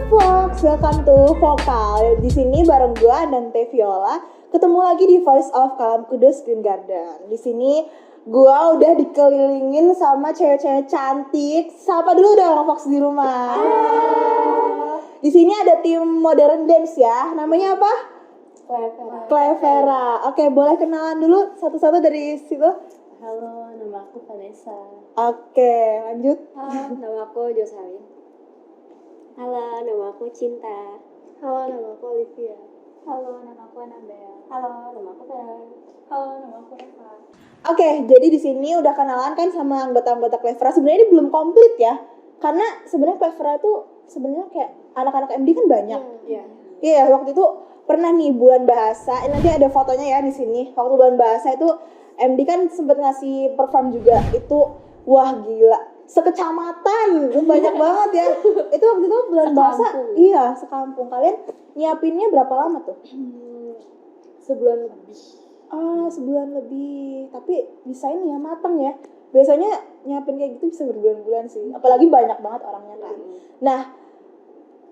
Fox, welcome to Vokal. Di sini bareng gue dan Teh Viola. Ketemu lagi di Voice of Kalam Kudus Green Garden. Di sini gue udah dikelilingin sama cewek-cewek cantik. Sapa dulu dong Fox di rumah. Di sini ada tim modern dance ya. Namanya apa? Clevera. Oke, boleh kenalan dulu satu-satu dari situ. Halo, nama aku Vanessa. Oke, lanjut. Halo, nama aku Jocelyn. Halo, nama aku Cinta. Halo, nama aku Olivia. Halo, nama aku Anabel. Halo, nama aku Vera. Halo, nama aku Eva. Oke, jadi di sini udah kenalan kan sama anggota-anggota Clevera. Sebenarnya ini belum komplit ya, karena sebenarnya Clevera itu sebenarnya kayak anak-anak MD kan banyak. Iya, waktu itu pernah nih bulan bahasa. Nanti ada fotonya ya di sini. Waktu bulan bahasa itu MD kan sempat ngasih perform juga. Itu wah gila, sekecamatan, banyak banget ya. Itu waktu itu bulan bahasa. Iya, sekampung. Kalian nyiapinnya berapa lama tuh? Sebulan lebih. Sebulan lebih. Tapi bisa ini ya, mateng ya. Biasanya nyiapin kayak gitu bisa berbulan-bulan sih. Apalagi banyak banget orangnya kan. Nah,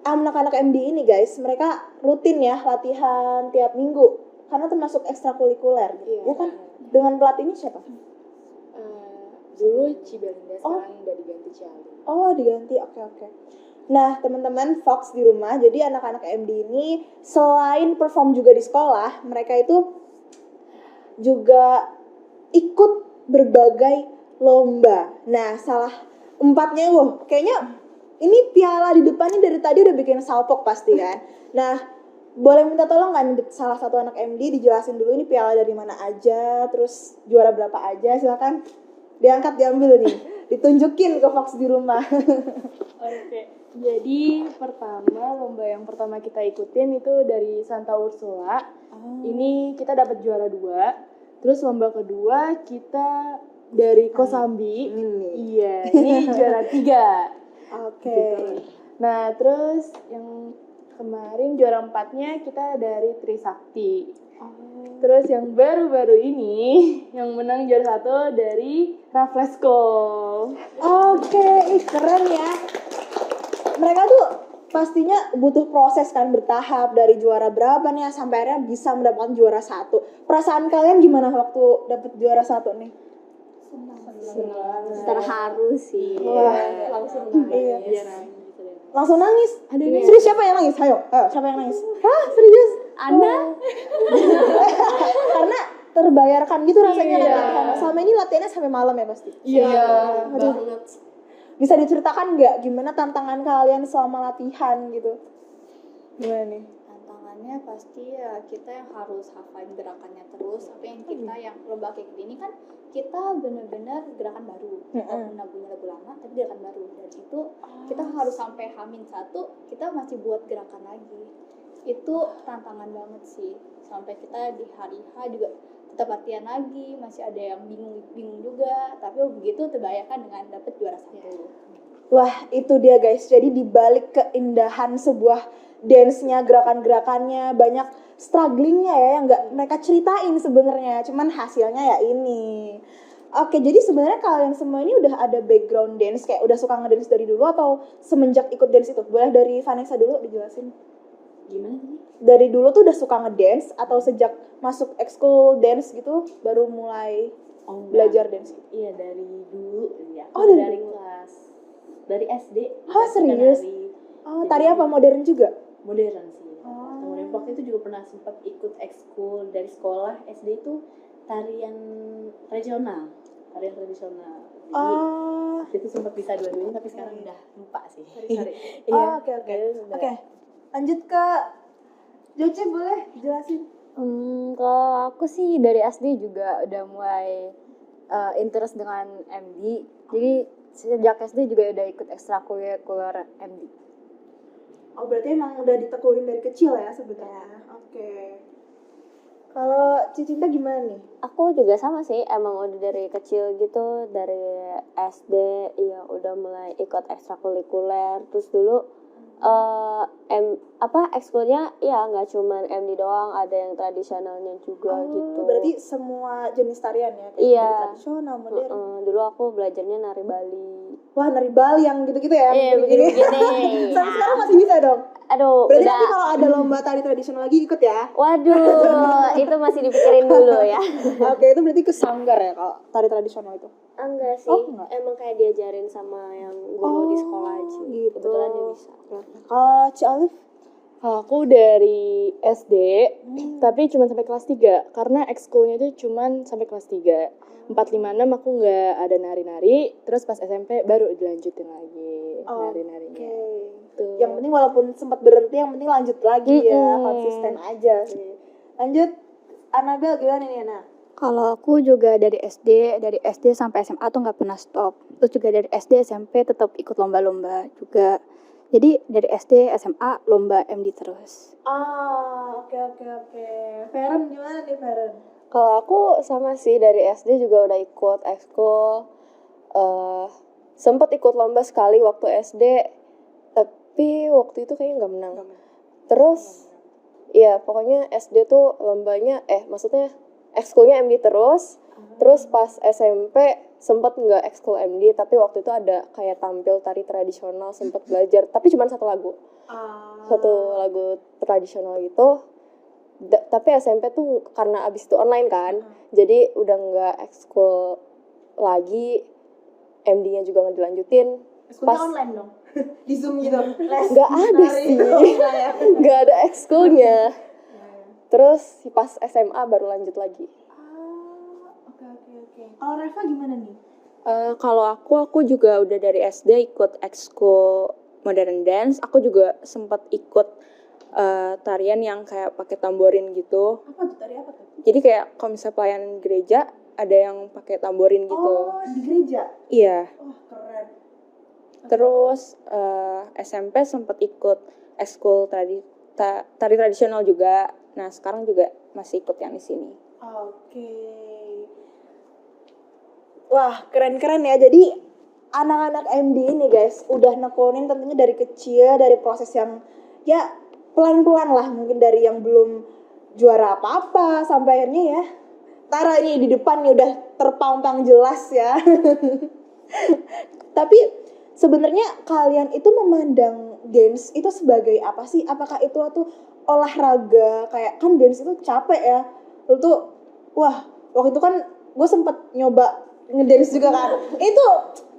anak-anak MD ini guys, mereka rutin ya latihan tiap minggu. Karena termasuk ekstrakurikuler. Ya kan? Dengan pelatihnya siapa? Dulu Cibelinda, sekarang udah diganti Ciali. Oh, diganti. Oke. Nah, teman-teman Fox di rumah, jadi anak-anak MD ini selain perform juga di sekolah, mereka itu juga ikut berbagai lomba. Nah, salah empatnya kayaknya ini piala di depannya dari tadi udah bikin salpok pasti kan. Nah, boleh minta tolong nggak salah satu anak MD dijelasin dulu ini piala dari mana aja, terus juara berapa aja, silakan. Diangkat, diambil nih, ditunjukin ke Fox di rumah. Oke. Jadi lomba yang pertama kita ikutin itu dari Santa Ursula. Ini kita dapat juara 2. Terus lomba kedua kita dari Kosambi. Iya, ini juara 3. Oke. Gitu. Nah, terus yang kemarin juara 4-nya kita dari Trisakti. Terus yang baru-baru ini yang menang juara 1 dari Rafflesko. Oke, keren ya. Mereka tuh pastinya butuh proses kan, bertahap dari juara berapa nih sampai akhirnya bisa mendapatkan juara 1. Perasaan kalian gimana waktu dapet juara 1 nih? Senang. Terharu sih. Wah, langsung nangis. Iya. Langsung nangis. Ada nih. Serius, siapa yang nangis? Ayo, siapa yang nangis? Hah, serius? Anda? Karena terbayarkan gitu rasanya kan. Selama ini latihannya sampai malam ya pasti. Iya, banget. Bisa diceritakan nggak gimana tantangan kalian selama latihan gitu? Gimana nih? Tantangannya pasti ya kita yang harus hafalin gerakannya terus. Tapi yang kita yang lomba kayak gini kan kita benar-benar gerakan baru. Kita pernah punya lagu lama tapi gerakan baru. Dan itu kita harus sampai H-1 kita masih buat gerakan lagi. Itu tantangan banget sih. Sampai kita di hari H juga tetap latihan lagi, masih ada yang bingung juga, tapi begitu terbayarkan dengan dapat juara 1. Wah, itu dia guys. Jadi dibalik keindahan sebuah dance-nya, gerakan-gerakannya, banyak strugglingnya ya yang nggak mereka ceritain sebenarnya. Cuman hasilnya ya ini. Oke, jadi sebenarnya kalian semua ini udah ada background dance, kayak udah suka ngedance dari dulu atau semenjak ikut dance itu? Boleh dari Vanessa dulu dijelasin. Gimana tadi? Dari dulu tuh udah suka ngedance atau sejak masuk ekskul dance gitu baru mulai belajar dance? Iya, dari dulu ya. Oh, dari kelas. Dari SD. Serius? Tari apa? Modern juga? Modern sih. Modern waktu itu juga pernah sempat ikut ekskul dari sekolah SD itu tarian regional, tarian tradisional. Jadi itu sempat bisa dua-duanya tapi sekarang udah lupa sih. Iya. Oke. Lanjut ke Joce, boleh jelasin? Kalau aku sih dari SD juga udah mulai interest dengan MD. Jadi sejak SD juga udah ikut ekstrakurikuler MD. Oh, berarti emang udah ditekunin dari kecil ya sebenarnya. Oke. Kalau Cicinta gimana nih? Aku juga sama sih, emang udah dari kecil gitu, dari SD ya udah mulai ikut ekstrakurikuler. Terus dulu ekskulnya ya nggak cuman MD doang, ada yang tradisionalnya juga gitu. Berarti semua jenis tarian ya? Kayak Iya. dari tradisional, modern. Dulu aku belajarnya nari Bali. Wah, nari Bali yang gitu-gitu ya? Iya, begini-gini. begini-begini. Sampai sekarang masih bisa dong? Aduh, Berarti udah. nanti kalau ada lomba tari tradisional lagi ikut ya? Waduh, itu masih dipikirin dulu ya. Oke, itu berarti ke sanggar ya kalau tari tradisional itu? Enggak sih, Oh, enggak. emang kayak diajarin sama yang guru di sekolah aja. gitu. Kebetulan dia bisa. Kalau Ci Alif? Kalau aku dari SD, tapi cuma sampai kelas 3. Karena ekskulnya itu cuma sampai kelas 3. 4, 5, 6 aku nggak ada nari-nari. Terus pas SMP baru dilanjutin lagi nari-narinya. Tuh. Yang penting walaupun sempat berhenti, yang penting lanjut lagi ya, konsisten aja sih. Lanjut, Anabel gimana nih Ana? Kalau aku juga dari SD sampai SMA tuh nggak pernah stop. Terus juga dari SD SMP tetap ikut lomba-lomba juga. Jadi dari SD SMA lomba MD terus. Oke. Feren gimana nih Feren? Kalau aku sama sih, dari SD juga udah ikut ekskul. Sempet ikut lomba sekali waktu SD, tapi waktu itu kayaknya nggak menang. Terus, ya pokoknya SD tuh lombanya, maksudnya ekskulnya MD terus. Terus pas SMP sempet nggak ekskul MD, tapi waktu itu ada kayak tampil tari tradisional, sempet belajar, tapi cuma satu lagu tradisional gitu. Tapi SMP tuh karena abis itu online kan, jadi udah nggak ekskul lagi, MD-nya juga nggak dilanjutin. Ekskulnya online dong? Di Zoom gitu? Nggak ada sih, nggak ada ekskulnya. Terus pas SMA baru lanjut lagi. Oke. Kalau Reva gimana nih? Kalau aku juga udah dari SD ikut ekskul modern dance. Aku juga sempat ikut tarian yang kayak pakai tamborin gitu. Apa tuh, tari apa tuh? Jadi kayak kalau misalnya pelayanan gereja ada yang pakai tamborin gitu. Oh, di gereja? Iya. Wah, keren. Terus SMP sempat ikut ekskul tari tradisional juga. Nah sekarang juga masih ikut yang di sini. Oke. Wah, keren-keren ya. Jadi anak-anak MD ini guys udah nekonin tentunya dari kecil, dari proses yang ya pelan-pelan lah, mungkin dari yang belum juara apa-apa sampai akhirnya ya Tara ini di depan nih udah terpampang jelas ya. Tapi sebenarnya kalian itu memandang dance itu sebagai apa sih? Apakah itu tuh olahraga, kayak kan dance itu capek ya? Lu tuh wah, waktu itu kan gue sempet nyoba ngedance juga kan, itu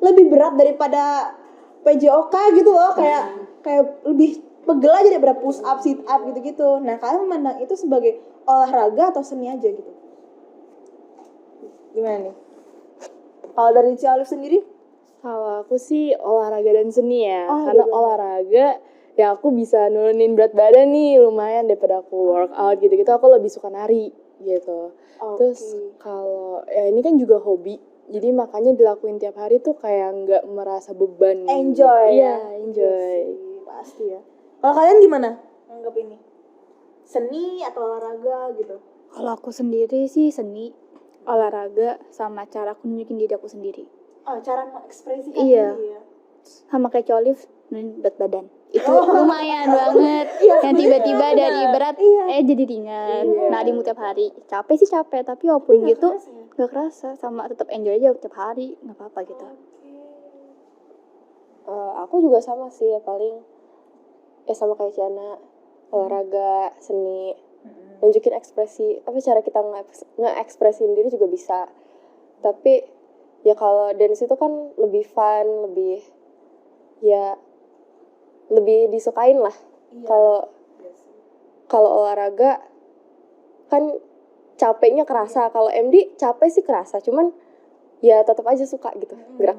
lebih berat daripada PJOK gitu loh, kayak lebih pegel aja daripada push up, sit up gitu-gitu. Nah kalian memandang itu sebagai olahraga atau seni aja gitu? Gimana nih? Kalau dari Ci Alif sendiri? Kalau aku sih olahraga dan seni ya. Oh, Karena iya. olahraga ya aku bisa nurunin berat badan nih lumayan daripada aku workout gitu-gitu. Aku lebih suka nari gitu. Terus kalau ya ini kan juga hobi. Jadi makanya dilakuin tiap hari tuh kayak nggak merasa beban. Enjoy Iya, ya? enjoy. Iya sih, pasti ya. Kalau kalian gimana anggap ini? Seni atau olahraga gitu? Kalau aku sendiri sih seni, olahraga, sama cara aku nunjukin diri aku sendiri. Oh, cara mengekspresikan Iya. diri ya? Sama kayak Colif, nurunin berat badan. Itu lumayan banget. Yang tiba-tiba dari berat jadi ringan. Nadimu tiap hari. Capek sih capek, tapi walaupun gitu gak kerasa, sama tetap enjoy aja tiap hari, nggak apa-apa gitu. Aku juga sama sih, ya paling sama kayak Ciana, olahraga, seni, nunjukin ekspresi, apa cara kita nge-ekspresiin diri juga bisa. Tapi ya kalau dance itu kan lebih fun, lebih disukain lah. Kalau olahraga kan capeknya kerasa. Kalau MD capek sih kerasa, cuman ya tetap aja suka gitu gerak.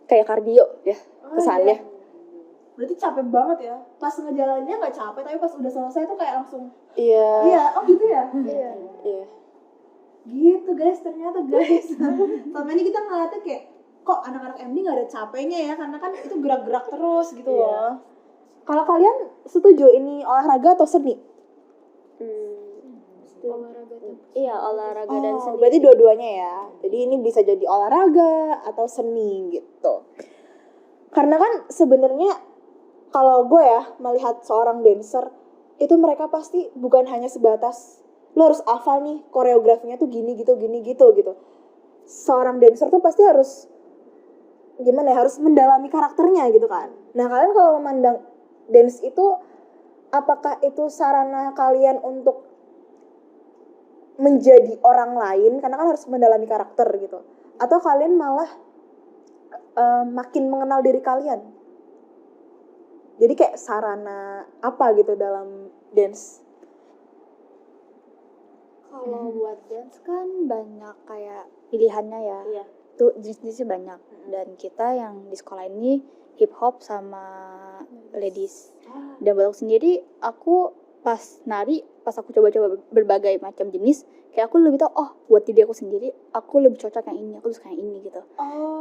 Kayak kardio ya kesannya. Berarti capek banget ya? Pas ngejalaninnya gak capek, tapi pas udah selesai tuh kayak langsung Iya. iya, oh gitu ya? Iya. Gitu guys, ternyata guys. Selama ini kita ngeliatnya kayak kok anak-anak MD gak ada capeknya ya, karena kan itu gerak-gerak terus gitu loh. Kalau kalian setuju ini olahraga atau seni? Iya, olahraga dan seni. Berarti dua-duanya ya. Jadi ini bisa jadi olahraga atau seni gitu. Karena kan sebenarnya kalau gue ya melihat seorang dancer itu mereka pasti bukan hanya sebatas lo harus hafal nih koreografinya tuh gini gitu. Seorang dancer tuh pasti harus gimana ya, harus mendalami karakternya gitu kan. Nah, kalian kalau memandang dance itu, apakah itu sarana kalian untuk menjadi orang lain karena kan harus mendalami karakter gitu, atau kalian malah makin mengenal diri kalian? Jadi kayak sarana apa gitu dalam dance? Kalau buat dance kan banyak kayak pilihannya ya. Iya. Tuh jenis-jenisnya banyak. Dan kita yang di sekolah ini hip hop sama ladies. Dan buat aku sendiri, aku pas nari, pas aku coba-coba berbagai macam jenis, kayak aku lebih tahu, oh buat diri aku sendiri, aku lebih cocok yang ini, aku suka yang ini gitu.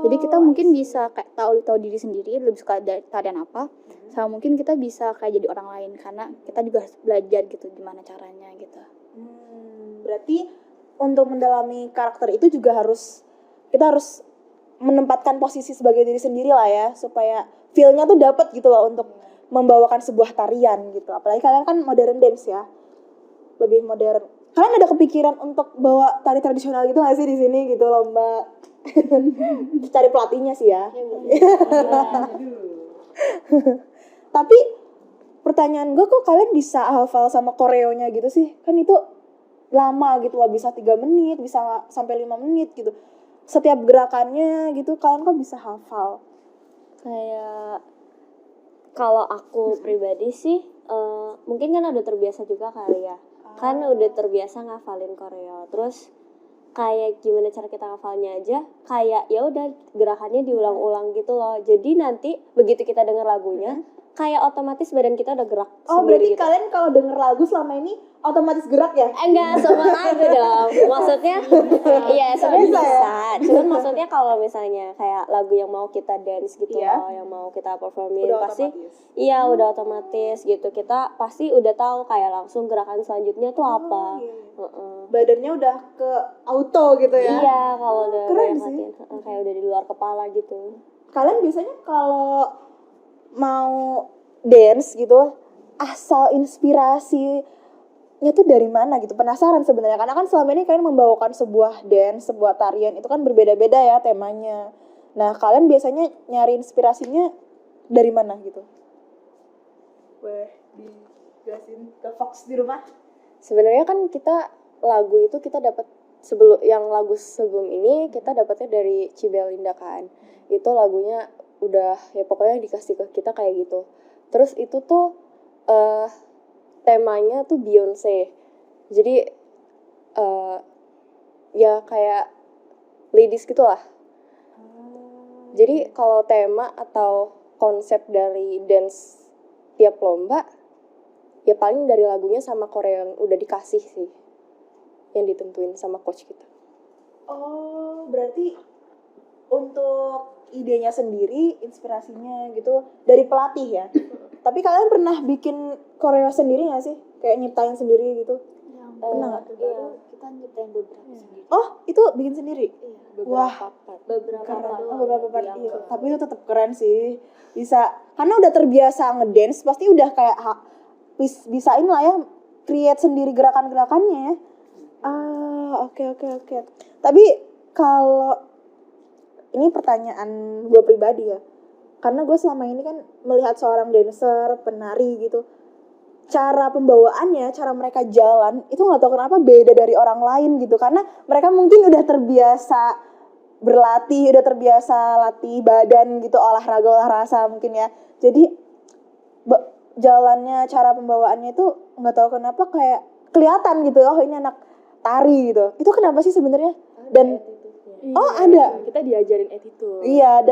Jadi kita mungkin bisa kayak tahu diri sendiri, lebih suka tarian apa, sama mungkin kita bisa kayak jadi orang lain karena kita juga harus belajar gitu gimana caranya gitu. Berarti untuk mendalami karakter itu juga kita harus menempatkan posisi sebagai diri sendiri lah ya, supaya feel-nya tuh dapat gitu loh untuk membawakan sebuah tarian gitu. Apalagi kalian kan modern dance ya, lebih modern. Kalian ada kepikiran untuk bawa tari tradisional gitu nggak sih di sini gitu, lomba? Cari pelatihnya sih ya. Tapi pertanyaan gue, kok kalian bisa hafal sama koreonya gitu sih? Kan itu lama gitu loh, bisa 3 menit, bisa sampai 5 menit gitu. Setiap gerakannya gitu kalian kok bisa hafal? Kayak kalau aku pribadi sih mungkin kan udah terbiasa juga kali ya. Kan udah terbiasa ngafalin koreo. Terus kayak gimana cara kita ngafalnya aja, kayak ya udah gerakannya diulang-ulang gitu loh. Jadi nanti begitu kita denger lagunya, kayak otomatis badan kita udah gerak Oh, sendiri berarti gitu. kalian kalau denger lagu selama ini otomatis gerak ya? Enggak semua lagu dong. Maksudnya iya sebenarnya bisa. Cuman maksudnya kalau misalnya kayak lagu yang mau kita dance gitu loh, yang mau kita performin Udah pasti otomatis. iya udah otomatis gitu. Kita pasti udah tahu kayak langsung gerakan selanjutnya tuh apa. Badannya udah ke auto gitu ya? Iya, kalau udah Keren banyak sih. latihan, kayak udah di luar kepala gitu. Kalian biasanya kalau mau dance gitu, asal inspirasinya tuh dari mana gitu? Penasaran sebenarnya, karena kan selama ini kalian membawakan sebuah dance, sebuah tarian itu kan berbeda-beda ya temanya. Nah, kalian biasanya nyari inspirasinya dari mana gitu? Boleh dijelasin ke Fox di rumah? Sebenarnya kan kita lagu itu kita dapat yang lagu sebelum ini kita dapatnya dari Cibelinda kan. Itu lagunya udah ya pokoknya dikasih ke kita kayak gitu. Terus itu tuh temanya tuh Beyonce. Jadi ya kayak ladies gitulah. Jadi kalau tema atau konsep dari dance tiap lomba ya paling dari lagunya sama koreo yang udah dikasih sih, yang ditentuin sama coach kita. Oh, berarti untuk idenya sendiri, inspirasinya gitu dari pelatih ya? Tapi kalian pernah bikin koreo sendiri gak sih? Kayak nyiptain sendiri gitu? Pernah nggak? Baru kita nyiptain beberapa sendiri. Oh, itu bikin sendiri? Wah, Beberapa keren. part Oh, beberapa part. yang Iya. Tapi itu tetap keren sih. Bisa, karena udah terbiasa ngedance, pasti udah kayak bisain lah ya, create sendiri gerakan-gerakannya ya. Oke. Tapi kalau ini pertanyaan gue pribadi ya, karena gue selama ini kan melihat seorang dancer, penari gitu, cara pembawaannya, cara mereka jalan itu nggak tahu kenapa beda dari orang lain gitu, karena mereka mungkin udah terbiasa berlatih, udah terbiasa latih badan gitu, olahraga rasa mungkin ya. Jadi jalannya, cara pembawaannya itu nggak tahu kenapa kayak kelihatan gitu, oh ini anak tari gitu. Itu kenapa sih sebenarnya? Dan ada. Kita diajarin attitude. Iya,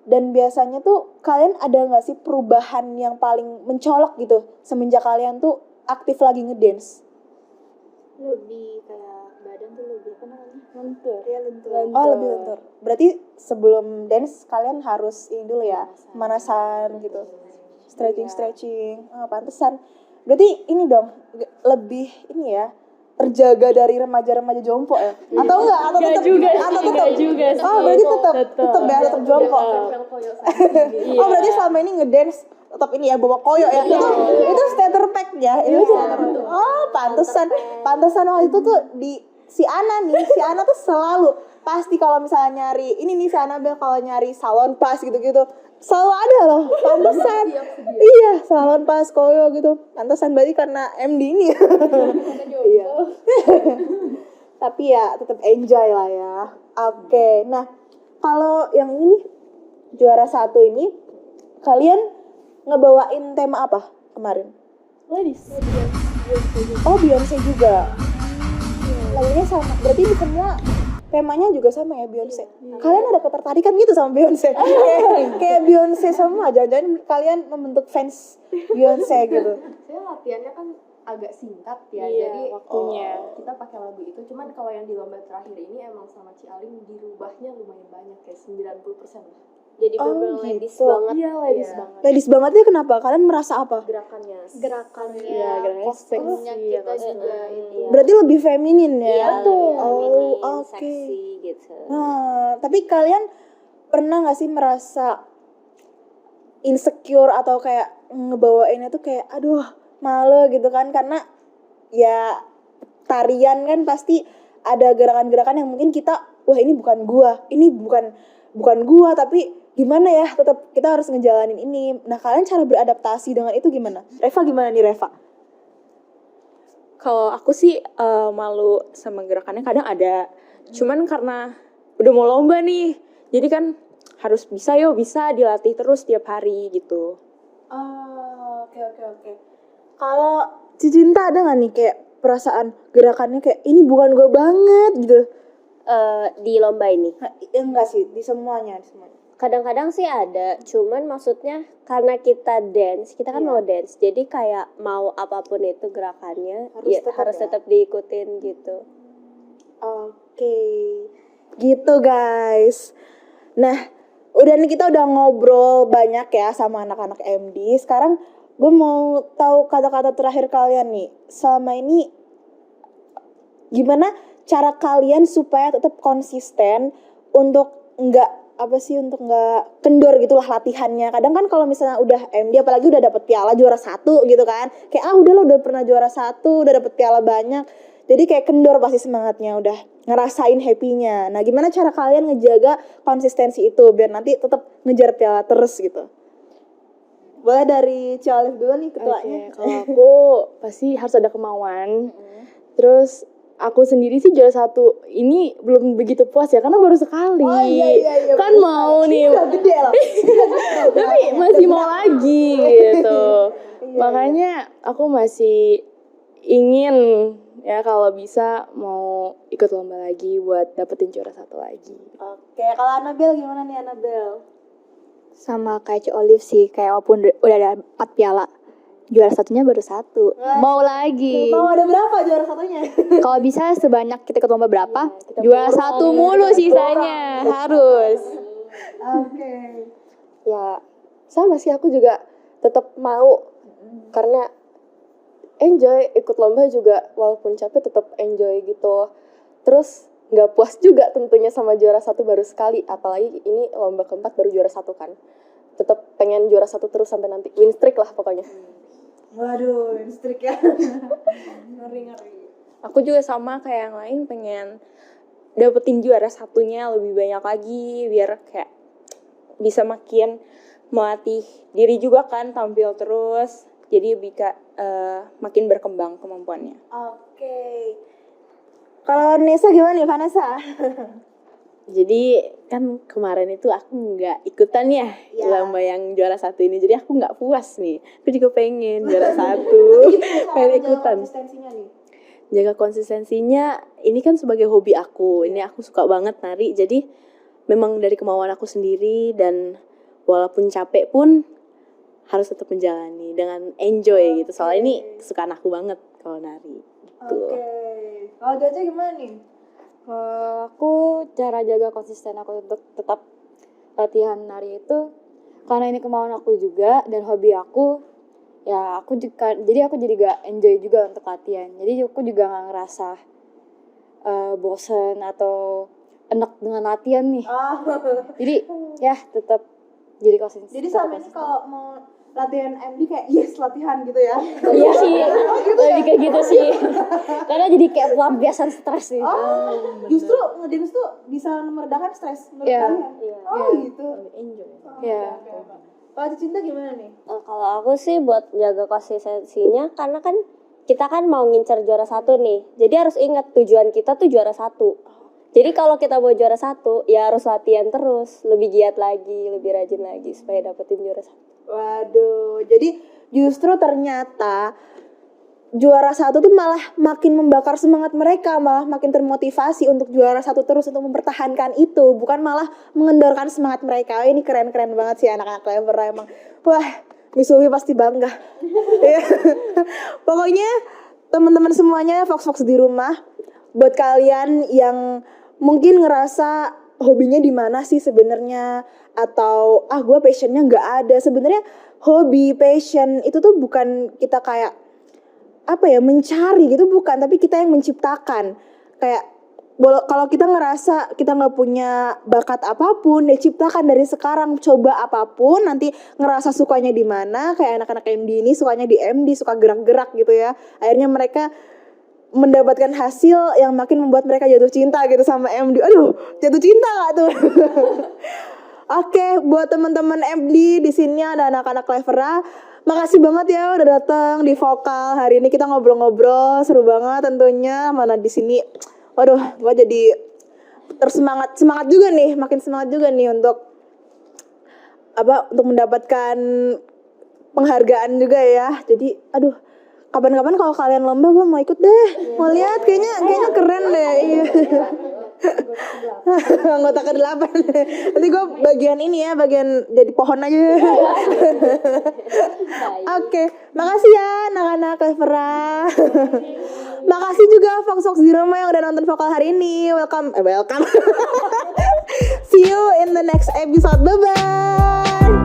dan biasanya tuh kalian ada nggak sih perubahan yang paling mencolok gitu semenjak kalian tuh aktif lagi ngedance? lebih kayak badan tuh lebih apa namanya? Lentur. Ya lentur. Oh, lebih lentur. Berarti sebelum dance kalian harus ini dulu ya, pemanasan gitu. Stretching. Pantesan. Berarti ini dong lebih ini ya, terjaga dari remaja-remaja jompo ya? Atau enggak? Atau tetap juga. Atau tetap? Enggak juga sih. Oh, berarti tetap ya, tetap jompo. Oh, berarti selama ini ngedance tetap ini ya bawa koyo ya. Itu starter pack ya. Itu starter pack. Oh, pantesan waktu itu tuh si Ana tuh selalu pasti kalau misalnya nyari ini nih si Anabel kalau nyari salon pas gitu-gitu selalu ada loh, pantesan. Iya, salon pas koyo gitu. Pantesan berarti karena MD ini. Iya. Tapi ya tetap enjoy lah ya. Oke. Nah, kalau yang ini juara 1 ini kalian ngebawain tema apa kemarin? Ladies. Oh, Beyonce juga. Lagunya sama. Berarti ini semua temanya juga sama ya, Beyonce. Kalian ada ketertarikan gitu sama Beyonce? Kayak Beyonce semua. Jangan-jangan kalian membentuk fans Beyonce gitu. Saya latihannya kan agak singkat ya, Iya, jadi waktunya. kita pakai lagu itu. Cuman kalau yang di lomba terakhir ini emang sama Ci Aling dirubahnya lumayan banyak, kayak 90% lah. Jadi Oh, bener ladies gitu. banget. Iya, ladies Iya. banget. Ladies banget ya kenapa? Kalian merasa apa? Gerakannya. Gerakannya, gerakannya kostumnya seksi ya, kita juga kostum. itu. Iya. Berarti lebih feminin ya? Iya, lebih feminin, oke. seksi gitu. Nah, tapi kalian pernah gak sih merasa insecure atau kayak ngebawainnya tuh kayak aduh malu gitu kan, karena ya tarian kan pasti ada gerakan-gerakan yang mungkin kita wah ini bukan gua tapi gimana ya tetap kita harus ngejalanin ini. Nah, kalian cara beradaptasi dengan itu gimana? Reva gimana nih Reva? Kalau aku sih malu sama gerakannya kadang ada. Cuman karena udah mau lomba nih, jadi kan harus bisa dilatih terus tiap hari gitu. Oke. Kalau Cicinta ada nggak nih kayak perasaan gerakannya kayak ini bukan gue banget gitu? Di lomba ini Enggak sih, di semuanya. kadang-kadang sih ada, cuman maksudnya karena kita dance, kita kan Iya. mau dance, jadi kayak mau apapun itu gerakannya Harus tetap ya? tetap diikutin gitu. Oke, gitu guys. Nah, kita udah ngobrol banyak ya sama anak-anak MD. Sekarang gue mau tahu kata-kata terakhir kalian nih. Selama ini gimana cara kalian supaya tetap konsisten untuk nggak kendor gitulah latihannya. Kadang kan kalau misalnya udah MD apalagi udah dapet piala juara 1 gitu kan, kayak udah pernah juara 1, udah dapet piala banyak, jadi kayak kendor pasti semangatnya, udah ngerasain happy-nya. Nah, gimana cara kalian ngejaga konsistensi itu biar nanti tetap ngejar piala terus gitu? Boleh dari Cialif dulu nih ketuanya. Oke, kalau aku pasti harus ada kemauan. Terus aku sendiri sih juara 1 ini belum begitu puas ya karena baru sekali. Oh iya. Kan mau nih. Udah gede loh. Tapi masih mau lagi gitu. Makanya aku masih ingin ya kalau bisa mau ikut lomba lagi buat dapetin juara 1 lagi. Oke, kalau Anabel gimana nih Anabel? Sama kayak Ci Olive sih, kayak walaupun udah ada 4 piala, juara 1-nya baru 1. Mau lagi. Mau ada berapa juara 1-nya? Kalau bisa sebanyak kita ikut lomba berapa, juara 1 mulu sisanya harus. Oke. Ya sama sih, aku juga tetap mau karena enjoy ikut lomba juga, walaupun capek tetap enjoy gitu. Terus nggak puas juga tentunya sama juara 1 baru sekali, apalagi ini lomba keempat baru juara 1 kan. Tetap pengen juara 1 terus sampai nanti win streak lah pokoknya. Waduh, strik ya. Ngeri. Aku juga sama kayak yang lain, pengen dapetin juara 1-nya lebih banyak lagi biar kayak bisa makin melatih diri juga kan, tampil terus. Jadi bisa makin berkembang kemampuannya. Oke. Kalau Nesa gimana nih, Vanessa? Jadi kan kemarin itu aku nggak ikutan ya lomba yang juara 1 ini, jadi aku nggak puas nih. Aku juga pengen juara 1, pengen ikutan. Konsistensinya nih. Jaga konsistensinya, ini kan sebagai hobi aku. Ini aku suka banget nari, jadi memang dari kemauan aku sendiri, dan walaupun capek pun harus tetap menjalani dengan enjoy gitu. Soalnya ini kesukaan aku banget kalau nari. Gitu. Oke. Kalau Jaja gimana nih? Kalau aku cara jaga konsisten aku untuk tetap latihan nari itu karena ini kemauan aku juga dan hobi aku, ya aku juga jadi gak enjoy juga untuk latihan. Jadi aku juga gak ngerasa bosen atau enak dengan latihan nih. Jadi ya tetap jadi konsisten. Jadi selama ini kalau mau latihan MD kayak yes latihan gitu ya. Iya sih, lebih kayak gitu sih. Karena jadi kayak pelampiasan stres nih. Justru ngedance tuh bisa meredakan stres menurut Iya. kalian? Iya. Oh gitu. Enjoy. Iya. Kalau Cinta gimana nih? Kalau aku sih buat jaga konsistensinya, karena kan kita kan mau ngincer juara 1 nih. Jadi harus ingat tujuan kita tuh juara 1. Jadi kalau kita mau juara 1, ya harus latihan terus, lebih giat lagi, lebih rajin lagi supaya dapetin juara 1. Waduh, jadi justru ternyata juara 1 tuh malah makin membakar semangat mereka, malah makin termotivasi untuk juara 1 terus untuk mempertahankan itu, bukan malah mengendorkan semangat mereka. Ini keren-keren banget sih anak-anak Clever emang. Wah, Miss Uwi pasti bangga. Ya. Pokoknya teman-teman semuanya Fox di rumah, buat kalian yang mungkin ngerasa hobinya di mana sih sebenarnya, atau gue passionnya nggak ada. Sebenarnya hobi passion itu tuh bukan kita kayak mencari gitu, bukan, tapi kita yang menciptakan. Kayak kalau kita ngerasa kita nggak punya bakat apapun, ya ciptakan dari sekarang, coba apapun, nanti ngerasa sukanya di mana. Kayak anak-anak MD ini sukanya di MD, suka gerak-gerak gitu ya, akhirnya mereka mendapatkan hasil yang makin membuat mereka jatuh cinta gitu sama MD. Aduh, jatuh cinta gak tuh? Oke, buat teman-teman MD di sini ada anak-anak Clevera. Makasih banget ya udah datang di Vokal. Hari ini kita ngobrol-ngobrol seru banget tentunya. Mana di sini. Waduh, gua jadi semangat juga nih, makin semangat juga nih untuk mendapatkan penghargaan juga ya. Jadi aduh, kapan-kapan kalau kalian lomba gue mau ikut deh, mau lihat, kayaknya keren deh. Iya. Anggota ke-8. Nanti gue bagian ini ya, bagian jadi pohon aja. Oke, makasih ya anak-anak Clevera. Makasih juga Fox di rumah yang udah nonton Vokal hari ini. Welcome. See you in the next episode. Bye bye.